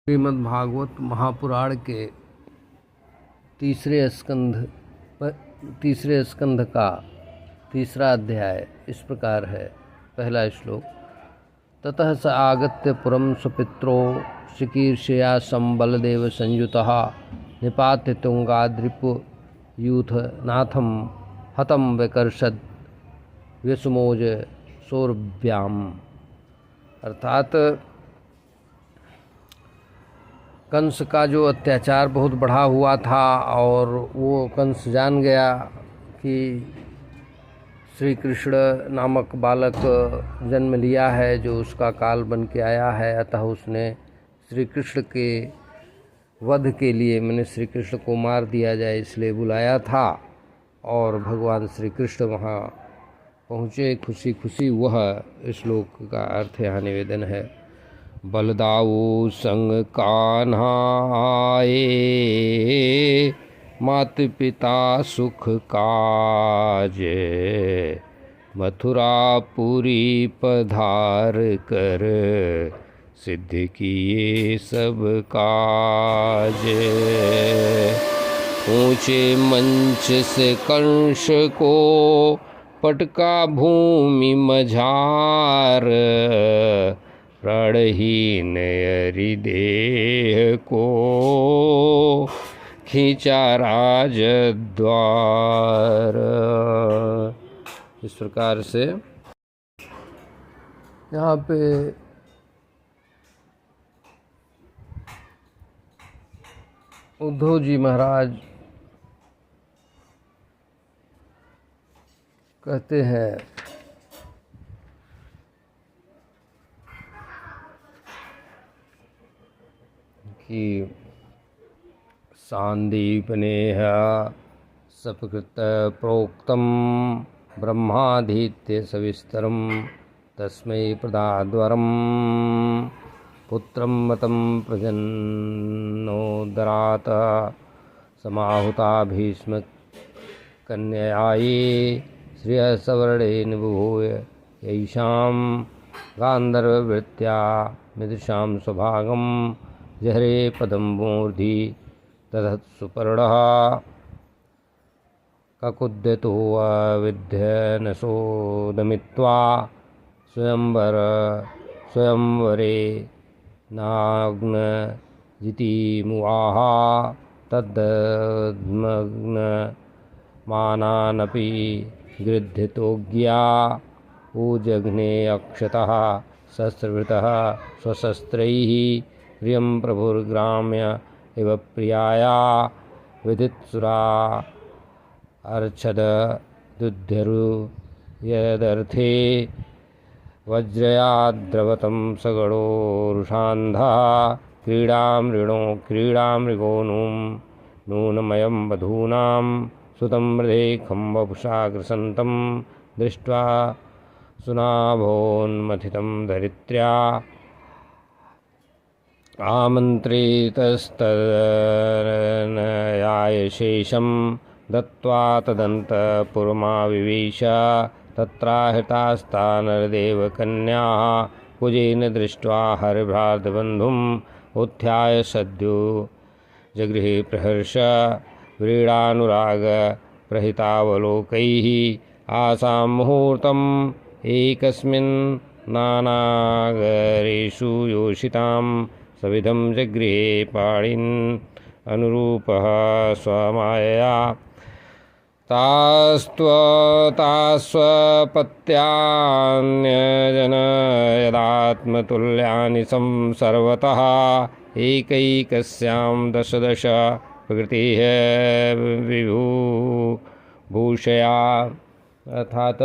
श्रीमद् भागवत महापुराण के तीसरे स्कंध का तीसरा अध्याय इस प्रकार है। पहला श्लोक। ततः स आगत्य पुरं स्वपित्रो चिकीर्षया संबलदेव संयुतः निपात्य तुंगाद्रिपुयूथ नाथम हतम विकर्षद व्यसुमोज सौरभ्याम। अर्थात कंस का जो अत्याचार बहुत बढ़ा हुआ था और वो कंस जान गया कि श्री कृष्ण नामक बालक जन्म लिया है जो उसका काल बन के आया है। अतः उसने श्री कृष्ण के वध के लिए मैंने श्री कृष्ण को मार दिया जाए इसलिए बुलाया था। और भगवान श्री कृष्ण वहाँ पहुँचे खुशी खुशी। वह श्लोक का अर्थ यहाँ निवेदन है। बलदाऊ संग कान्हा आए मात पिता सुख काज मथुरापुरी पधार कर सिद्ध किए सब काज। ऊंचे मंच से कंस को पटका भूमि मझार प्रणहीन हृदय को खींचा राजद्वार। इस प्रकार से यहाँ पे उद्धव जी महाराज कहते हैं कि सांदीपनेह सपकृत प्रोक्तम ब्रह्माधीत्य सविस्तरम तस्मै प्रदाद्वरम पुत्रं मतं प्रजन्नोदरात समाहुता भीष्म कन्याये श्रियसवर्णेन बुभूय यैषां गान्धर्ववृत्त्या मिदृशां स्वभागं जहरे पदं मूर्धि दधत्सुपर्णः ककुद्यतो विध्यनसोदमित्वा स्वयंवरे नाग्नजितिमुवाह तद्मग्नमानानपि गृध्यतोज्ञा ऊजघ्ने अक्षतः शस्त्रवृतः स्वशस्त्रैः प्रियं प्रभुर्ग्राम्य इव प्रियाया विदित्सुरा अर्चद दुध्यरु यदर्थे वज्रया द्रवतं सगणोरुषान्धः क्रीडां मृगो नूनमयं वधूनां सुतं मृधेखं वपुषा ग्रसन्तं दृष्ट्वा सुनाभोन्मथितं धरित्र्या आमन्त्रितस्तदनयाय शेषं दत्त्वा तदन्तपुरमाविवेश तत्राहृतास्ता नरदेवकन्याः कुजेन दृष्ट्वा हरिभ्रातबन्धुम् उत्थाय सद्यो जगृहे प्रहर्ष व्रीडानुरागप्रहितावलोकैः आसां मुहूर्तम् एकस्मिन् नानागरेषु योषितां सविधं जगृहे पाणिन् अनुरूपः स्वमायया तास्वपत्यान्यजन यदात्मतुल्यानि सर्वतः एकैकस्यां दश प्रकृतिः विभूषया। अर्थात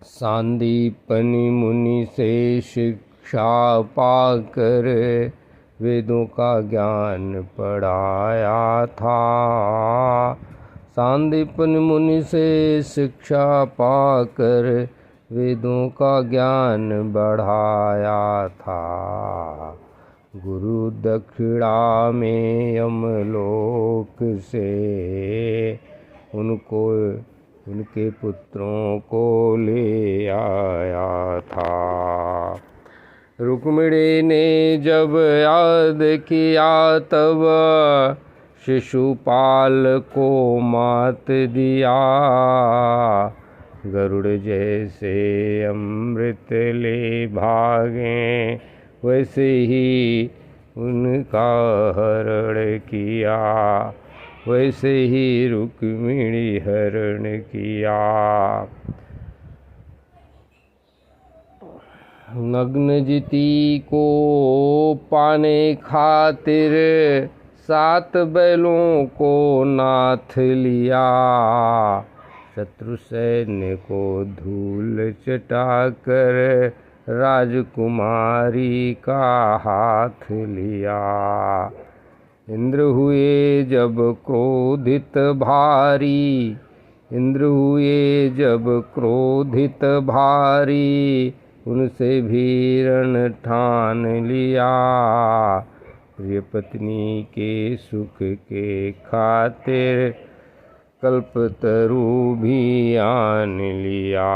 सांदीपनि मुनि से शिक्षा पाकर वेदों का ज्ञान पढ़ाया था। सांदीपनि मुनि से शिक्षा पाकर वेदों का ज्ञान बढ़ाया था। गुरु दक्षिणा में यमलोक से उनको उनके पुत्रों को ले आया था। रुक्मिणी ने जब याद किया तब शिशुपाल को मात दिया। गरुड़ जैसे अमृत ले भागे वैसे ही उनका हरण किया, वैसे ही रुक्मिणी हरण किया। नग्न जिती को पाने खातिर 7 बैलों को नाथ लिया। शत्रु सैन्य को धूल चटाकर राजकुमारी का हाथ लिया। इंद्र हुए जब क्रोधित भारी, इंद्र हुए जब क्रोधित भारी, उनसे भी रण ठान लिया। प्रिय पत्नी के सुख के खातिर कल्पतरु भी आन लिया।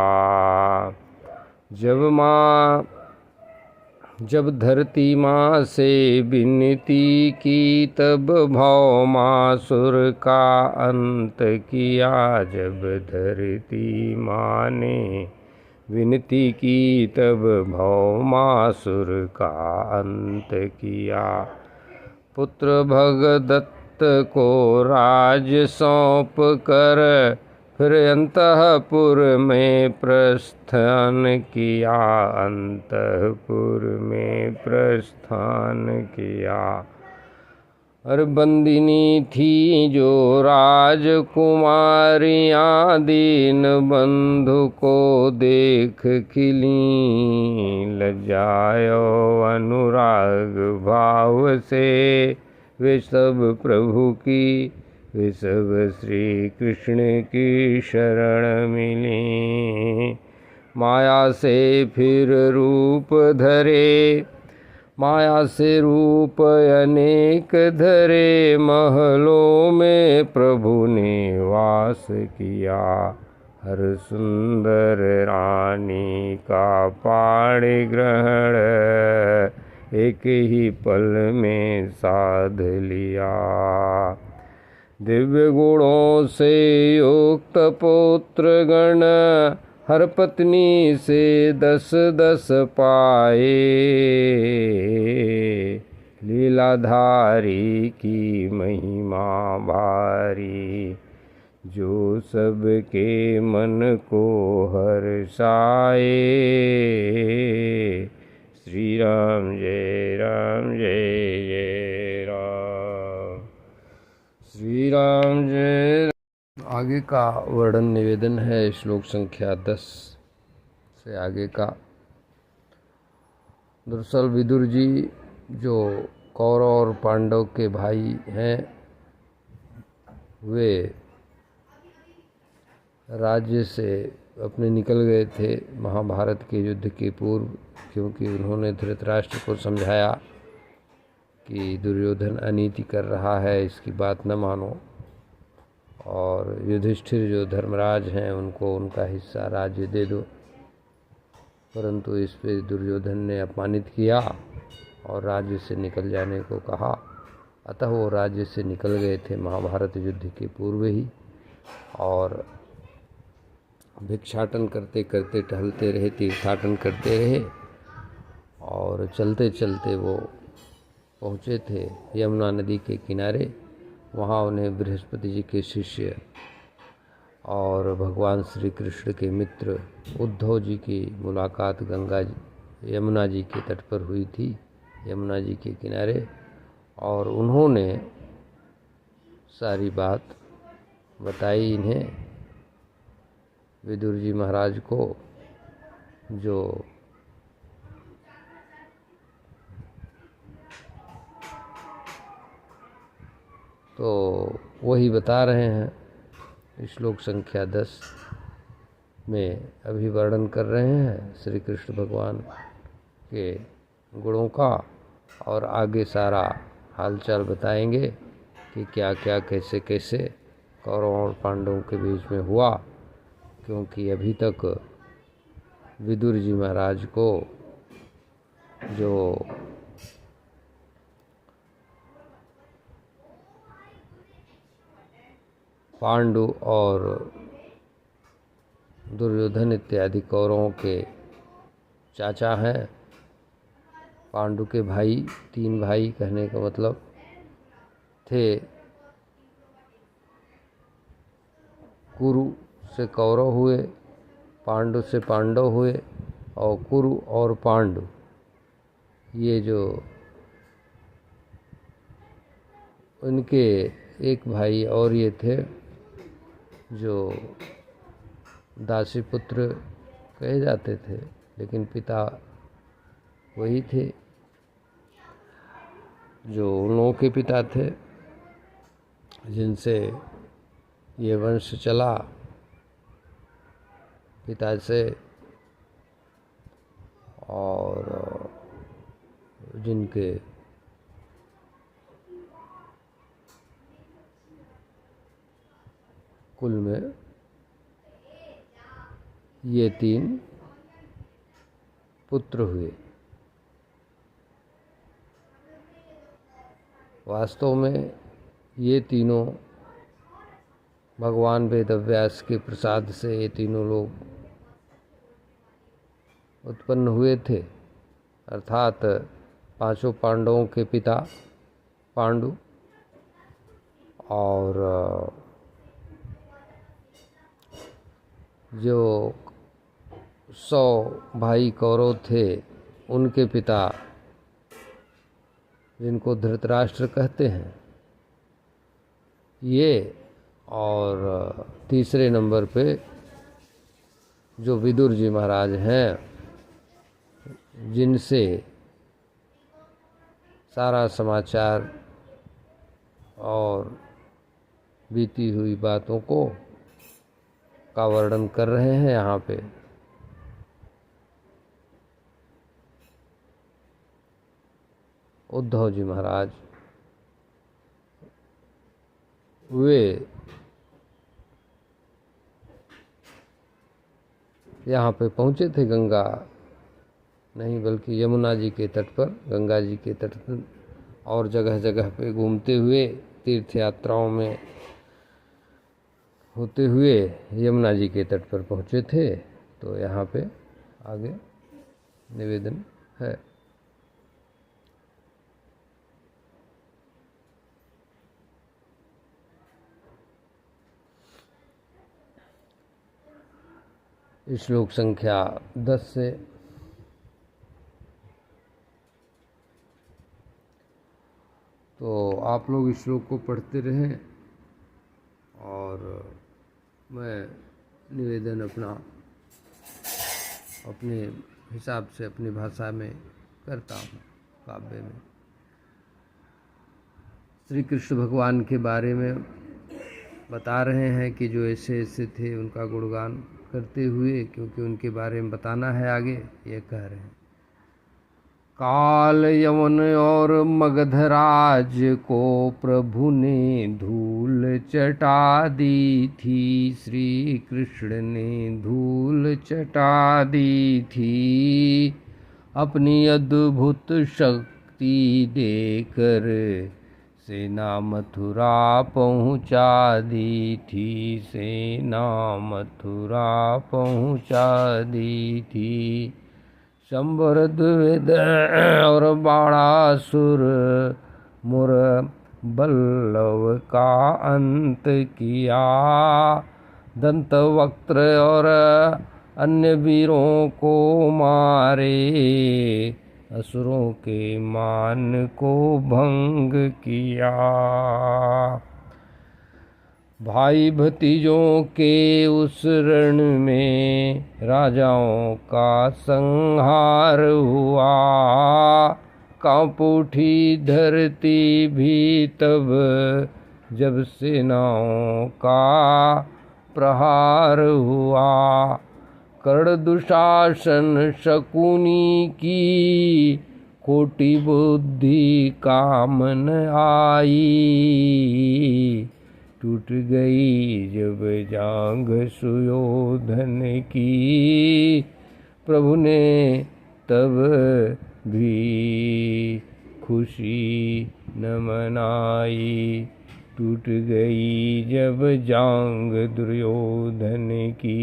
जब धरती माँ से विनती की तब भौमासुर का अंत किया। जब धरती माँ ने विनती की तब भौमासुर का अंत किया। पुत्र भगदत्त को राज सौंप कर फिर अंतःपुर में प्रस्थान किया, अंतःपुर में प्रस्थान किया। और बंदिनी थी जो राजकुमारियाँ दीन बंधु को देख खिली। लज्जायो अनुराग भाव से वे सब प्रभु की, वे सब श्री कृष्ण की शरण मिली। माया से फिर रूप धरे, माया से रूप अनेक धरे, महलों में प्रभु ने वास किया। हर सुंदर रानी का पाणि ग्रहण एक ही पल में साध लिया। दिव्य गुणों से युक्त पुत्र गण हर पत्नी से 10-10 पाए। लीलाधारी की महिमा भारी, जो सबके मन को हर्षाए। श्री राम जय राम जय जय राम, श्री राम जय। आगे का वर्णन निवेदन है श्लोक संख्या 10 से आगे का। दरअसल विदुर जी जो कौरव और पांडव के भाई हैं, वे राज्य से अपने निकल गए थे महाभारत के युद्ध के पूर्व, क्योंकि उन्होंने धृतराष्ट्र को समझाया कि दुर्योधन अनीति कर रहा है, इसकी बात न मानो। और युधिष्ठिर जो धर्मराज हैं उनको उनका हिस्सा राज्य दे दो। परंतु इस पे दुर्योधन ने अपमानित किया और राज्य से निकल जाने को कहा। अतः वो राज्य से निकल गए थे महाभारत युद्ध के पूर्व ही, और भिक्षाटन करते करते टहलते रहे, तीर्थाटन करते रहे, और चलते चलते वो पहुँचे थे यमुना नदी के किनारे। वहाँ उन्हें बृहस्पति जी के शिष्य और भगवान श्री कृष्ण के मित्र उद्धव जी की मुलाकात यमुना जी के तट पर हुई थी, यमुना जी के किनारे। और उन्होंने सारी बात बताई इन्हें, विदुर जी महाराज को, जो तो वही बता रहे हैं श्लोक संख्या 10 में। अभी वर्णन कर रहे हैं श्री कृष्ण भगवान के गुणों का, और आगे सारा हालचाल बताएंगे कि क्या क्या कैसे कैसे कौरवों और पांडवों के बीच में हुआ। क्योंकि अभी तक विदुर जी महाराज को जो पांडु और दुर्योधन इत्यादि कौरवों के चाचा हैं। पांडु के भाई, 3 भाई कहने का मतलब थे। कुरु से कौरव हुए, पांडु से पांडव हुए, और कुरु और पांडु ये जो उनके एक भाई और ये थे जो दासी पुत्र कहे जाते थे, लेकिन पिता वही थे जो उन लोगों के पिता थे जिनसे ये वंश चला पिता से, और जिनके कुल में ये 3 पुत्र हुए। वास्तव में ये तीनों भगवान वेदव्यास के प्रसाद से ये तीनों लोग उत्पन्न हुए थे, अर्थात 5 पांडवों के पिता पांडु और जो 100 भाई कौरव थे उनके पिता जिनको धृतराष्ट्र कहते हैं ये, और तीसरे नंबर पे जो विदुर जी महाराज हैं जिनसे सारा समाचार और बीती हुई बातों का वर्णन कर रहे हैं यहाँ पे। उद्धव जी महाराज वे यहाँ पे पहुँचे थे, गंगा नहीं बल्कि यमुना जी के तट पर, गंगा जी के तट पर, और जगह जगह पे घूमते हुए तीर्थ यात्राओं में होते हुए यमुना जी के तट पर पहुँचे थे। तो यहाँ पे आगे निवेदन है। श्लोक संख्या 10 से तो आप लोग इस श्लोक को पढ़ते रहें और मैं निवेदन अपने हिसाब से अपनी भाषा में करता हूँ। काव्य में श्री कृष्ण भगवान के बारे में बता रहे हैं कि जो ऐसे ऐसे थे उनका गुणगान करते हुए, क्योंकि उनके बारे में बताना है आगे, ये कह रहे हैं। काल यवन और मगधराज को प्रभु ने धूल चटा दी थी, श्री कृष्ण ने धूल चटा दी थी। अपनी अद्भुत शक्ति देकर सेना मथुरा पहुँचा दी थी, सेना मथुरा पहुँचा दी थी। शंबर द्विविद और बाणासुर मुर बल्लव का अंत किया। दंतवक्त्र और अन्य वीरों को मारे, असुरों के मान को भंग किया। भाई भतीजों के उस रण में राजाओं का संहार हुआ। कांप उठी धरती भी तब जब सेनाओं का प्रहार हुआ। कर्ण दुशासन शकुनी की खोटी बुद्धि काम न आई। टूट गई जब जांघ सुयोधन की, प्रभु ने तब भी खुशी न मनाई। टूट गई जब जांग दुर्योधन की,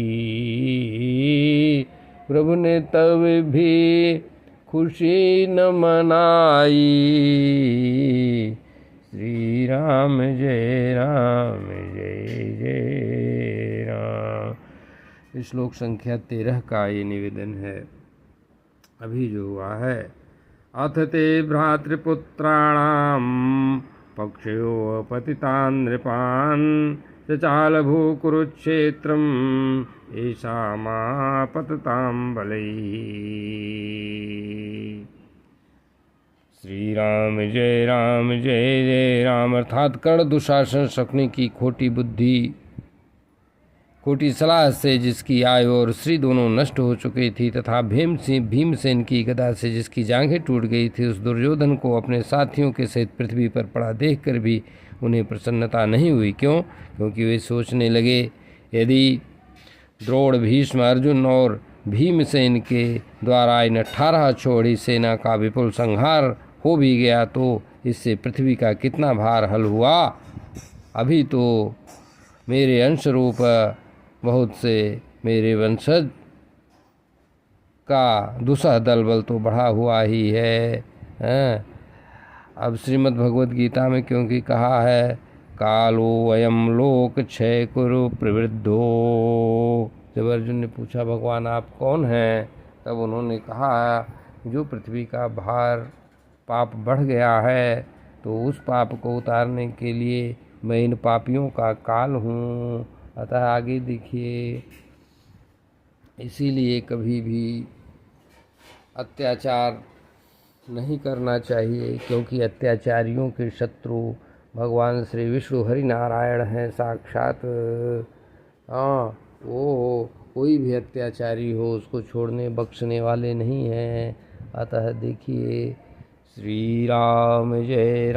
प्रभु ने तब भी खुशी न मनाई। श्री राम जय राम जय जय राम। श्लोक संख्या 13 का ये निवेदन है। अभी जो हुआ है, अथ ते भ्रातृपुत्राणाम पक्षयो पतितान् नृपान् चचाल भू कुरुक्षेत्रम ऐषामापततां बलैः। श्री राम जय राम अर्थात कर्ण दुशासन शकुनी की खोटी बुद्धि, खोटी सलाह से जिसकी आयु और श्री दोनों नष्ट हो चुकी थी, तथा भीमसेन की गदा से जिसकी जांघें टूट गई थी, उस दुर्योधन को अपने साथियों के सहित पृथ्वी पर पड़ा देखकर भी उन्हें प्रसन्नता नहीं हुई। क्यों? क्योंकि वे सोचने लगे, यदि द्रोण, भीष्म, अर्जुन और भीमसेन के द्वारा इन 18 छोड़ी सेना का विपुल संहार हो भी गया तो इससे पृथ्वी का कितना भार हल हुआ। अभी तो मेरे अंश रूप बहुत से मेरे वंशज का दुसह दल बल तो बढ़ा हुआ ही है। अब श्रीमद् भगवद गीता में क्योंकि कहा है, कालो अयम लोक क्षय कुरु प्रवृद्धो। जब अर्जुन ने पूछा, भगवान आप कौन हैं, तब उन्होंने कहा, जो पृथ्वी का भार पाप बढ़ गया है, तो उस पाप को उतारने के लिए मैं इन पापियों का काल हूँ। अतः आगे देखिए, इसीलिए कभी भी अत्याचार नहीं करना चाहिए, क्योंकि अत्याचारियों के शत्रु भगवान श्री विष्णु हरि नारायण हैं साक्षात। वो कोई भी अत्याचारी हो उसको छोड़ने बख्शने वाले नहीं हैं। अतः देखिए, श्री राम जय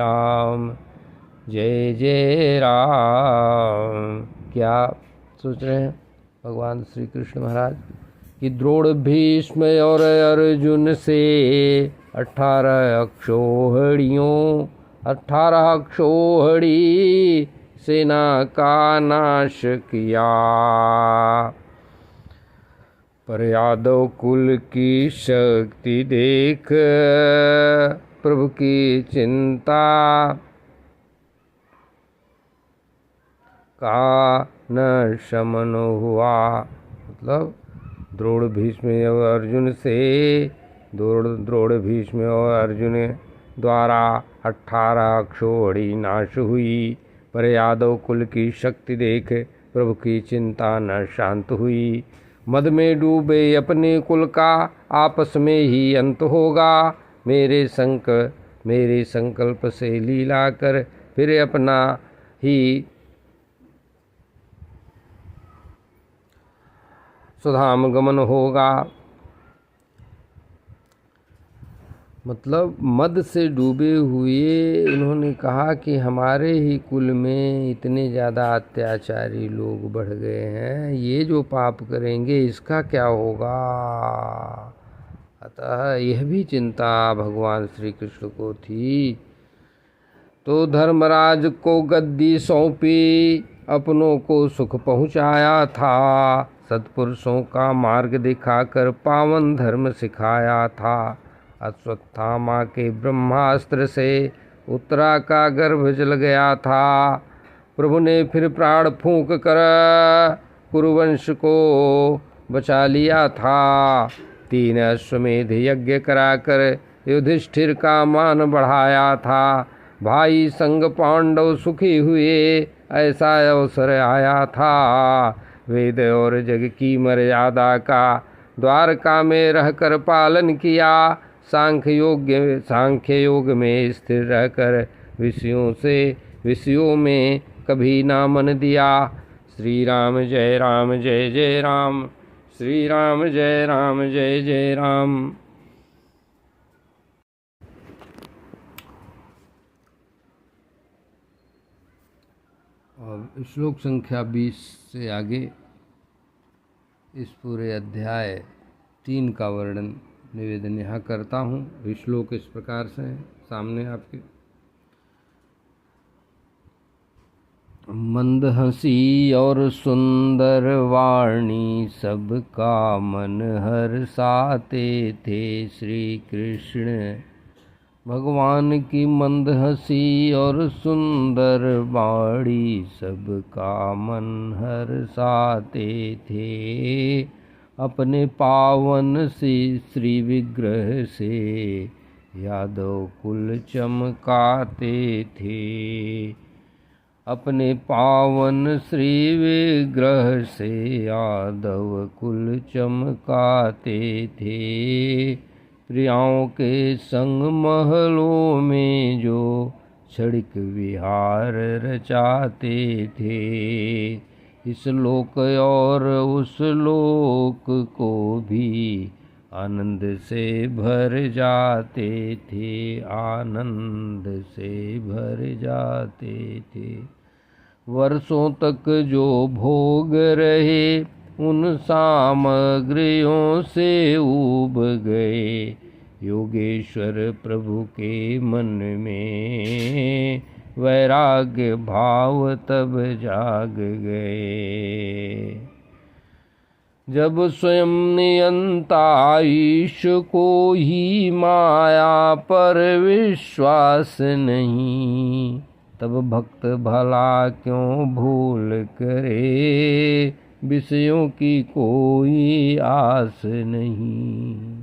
जय राम। क्या सोच रहे हैं भगवान श्री कृष्ण महाराज कि द्रोण, भीष्म और अर्जुन से 18 अक्षौहिणी सेना का नाश किया, पर यादव कुल की शक्ति देख प्रभु की चिंता का न शमन हुआ। मतलब द्रोण, भीष्म और अर्जुन द्वारा 18 अक्षौहिणी नाश हुई, पर यादव कुल की शक्ति देख प्रभु की चिंता न शांत हुई। मद में डूबे अपने कुल का आपस में ही अंत होगा। मेरे संकल्प से लीला कर फिर अपना ही सुधाम गमन होगा। मतलब मद से डूबे हुए उन्होंने कहा कि हमारे ही कुल में इतने ज़्यादा अत्याचारी लोग बढ़ गए हैं, ये जो पाप करेंगे इसका क्या होगा। अतः यह भी चिंता भगवान श्री कृष्ण को थी। तो धर्मराज को गद्दी सौंपी, अपनों को सुख पहुँचाया था, सत्पुरुषों का मार्ग दिखाकर पावन धर्म सिखाया था। अश्वत्थामा के ब्रह्मास्त्र से उत्तरा का गर्भ जल गया था। प्रभु ने फिर प्राण फूंक कर कुरुवंश को बचा लिया था। 3 अश्वमेध यज्ञ कराकर युधिष्ठिर का मान बढ़ाया था। भाई संग पांडव सुखी हुए, ऐसा अवसर आया था। वेद और जग की मर्यादा का द्वारका में रहकर पालन किया। सांख्य योग में स्थिर रहकर विषयों में कभी ना मन दिया। श्री राम जय जय राम। श्री राम जय जय राम। और श्लोक संख्या 20 से आगे इस पूरे अध्याय 3 का वर्णन निवेदन यहाँ करता हूँ। श्लोक इस प्रकार से हैं सामने आपके। मंद हंसी और सुंदर वाणी सबका मन हर्षाते थे। श्री कृष्ण भगवान की मंद हंसी और सुंदर वाणी सबका मन हर्षाते थे। अपने पावन से श्री विग्रह से यादव कुल चमकाते थे। अपने पावन श्री विग्रह से यादव कुल चमकाते थे। प्रियाओं के संग महलों में जो क्षणिक विहार रचाते थे। इस लोक और उस लोक को भी आनंद से भर जाते थे। आनंद से भर जाते थे। वर्षों तक जो भोग रहे उन सामग्रियों से ऊब गए। योगेश्वर प्रभु के मन में वैराग्य भाव तब जाग गए। जब स्वयं नियंता ईश को ही माया पर विश्वास नहीं, तब भक्त भला क्यों भूल करे। विषयों की कोई आस नहीं।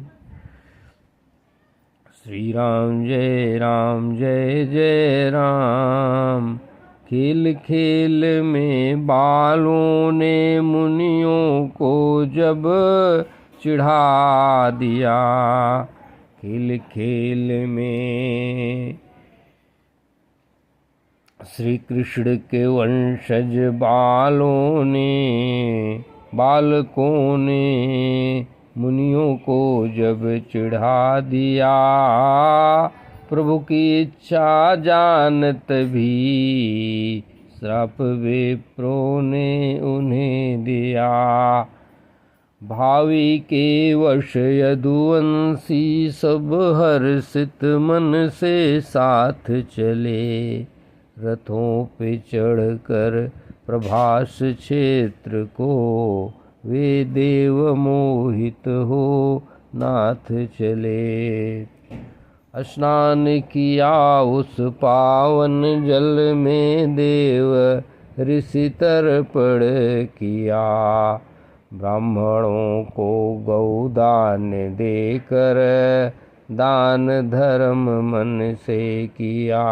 श्री राम जय जय राम। खेल खेल में बालों ने मुनियों को जब चिढ़ा दिया। खेल खेल में श्री कृष्ण के वंशज बालकों ने मुनियों को जब चिढ़ा दिया। प्रभु की इच्छा जानत भी श्राप विप्रों ने उन्हें दिया। भावी के वश यदुवंशी सब हर्षित मन से साथ चले। रथों पे चढ़कर प्रभास क्षेत्र को वे देव मोहित हो नाथ चले। स्नान किया उस पावन जल में देव ऋषि तर्पण किया। ब्राह्मणों को गौदान देकर दान धर्म मन से किया।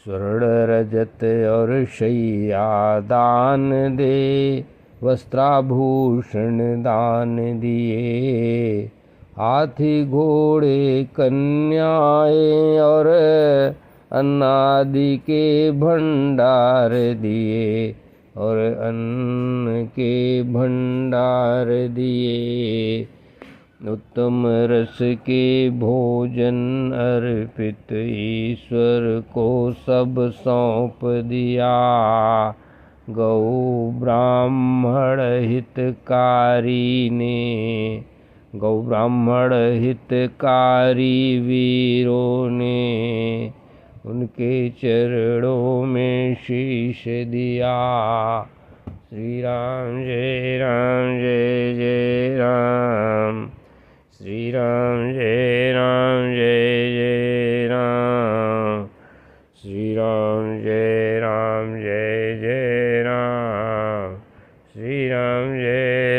स्वर्ण रजत और शैया दान दे, वस्त्राभूषण दान दिए। हाथी घोड़े कन्याएं और अन्नादि के भंडार दिए और अन्न के भंडार दिए। उत्तम रस के भोजन अर्पित ईश्वर को सब सौंप दिया। गौ ब्राह्मण हितकारी वीरों ने उनके चरणों में शीश दिया। श्री राम जय जय राम। श्री राम जय जय राम। श्री राम जय जय राम। श्री राम जय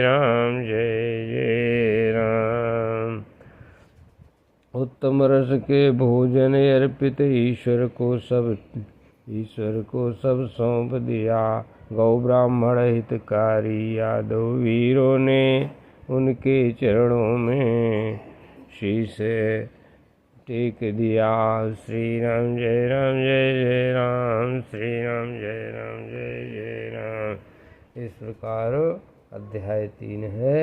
जय राम। उत्तम रस के भोजन अर्पित ईश्वर को सब सौंप दिया। गौ ब्राह्मण हितकारी यादव वीरों ने उनके चरणों में शीश टेक दिया। श्री राम जय जय राम। श्री राम जय जय राम। इस प्रकार अध्याय 3 है।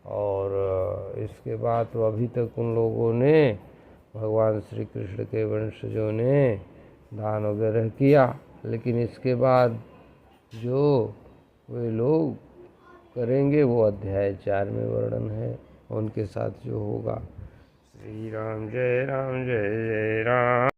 और इसके बाद तो अभी तक उन लोगों ने, भगवान श्री कृष्ण के वंशजों ने दान वगैरह किया, लेकिन इसके बाद जो वे लोग करेंगे वो अध्याय 4 में वर्णन है। उनके साथ जो होगा। श्री राम जय